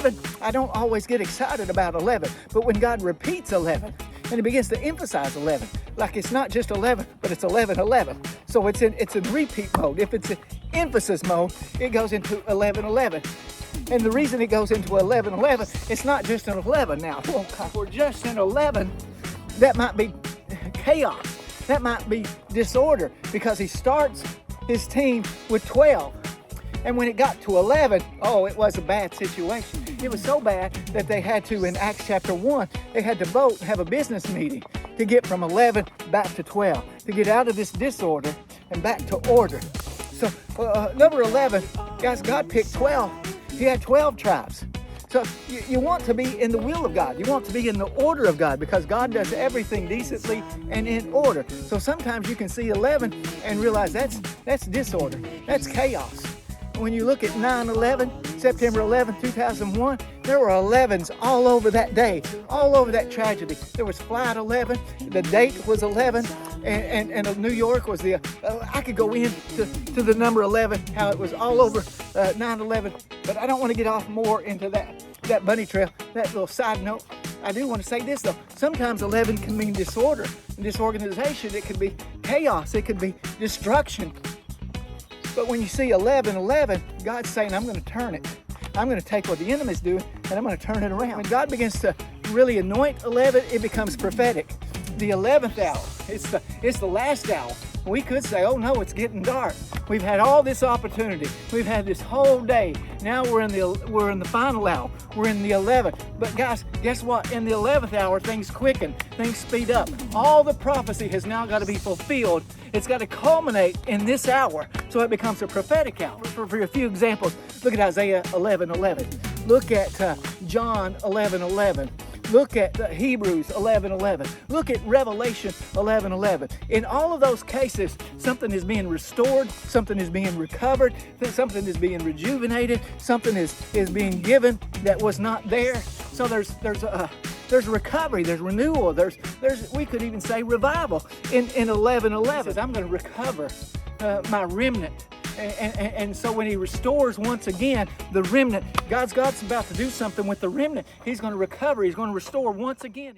11, I don't always get excited about 11, but when God repeats 11, and he begins to emphasize 11, like it's not just 11, but it's 11, 11. So it's in repeat mode. If it's in emphasis mode, it goes into 11, 11. And the reason it goes into 11, 11, it's not just an 11 now. Oh God, we're just in 11. That might be chaos. That might be disorder, because he starts his team with 12. And when it got to 11, oh, it was a bad situation. It was so bad that they had to, in Acts chapter 1, they had to vote and have a business meeting to get from 11 back to 12, to get out of this disorder and back to order. So number 11, guys, God picked 12. He had 12 tribes. So you want to be in the will of God. You want to be in the order of God, because God does everything decently and in order. So sometimes you can see 11 and realize that's disorder. That's chaos. When you look at 9/11, September 11, 2001, there were 11s all over that day, all over that tragedy. There was Flight 11, the date was 11, and New York was I could go into the number 11, how it was all over 9/11, but I don't want to get off more into that bunny trail. That little side note, I do want to say this though, sometimes 11 can mean disorder, disorganization, it could be chaos, it could be destruction. But when you see 11, 11, God's saying, I'm going to turn it. I'm going to take what the enemy's doing and I'm going to turn it around. When God begins to really anoint 11, it becomes prophetic. The 11th hour, it's the last hour. We could say, oh no, it's getting dark. We've had all this opportunity. We've had this whole day. Now we're in the final hour. We're in the 11th. But guys, guess what? In the 11th hour, things quicken. Things speed up. All the prophecy has now got to be fulfilled. It's got to culminate in this hour. So it becomes a prophetic hour. For a few examples, look at Isaiah 11:11. Look at John 11:11. Look at Hebrews 11:11. Look at Revelation 11:11. In all of those cases, something is being restored, something is being recovered, something is being rejuvenated, something is being given that was not there. So there's recovery, there's renewal, there's we could even say revival. In 11:11, says, I'm going to recover my remnant. And so when he restores once again the remnant, God's about to do something with the remnant. He's going to recover. He's going to restore once again.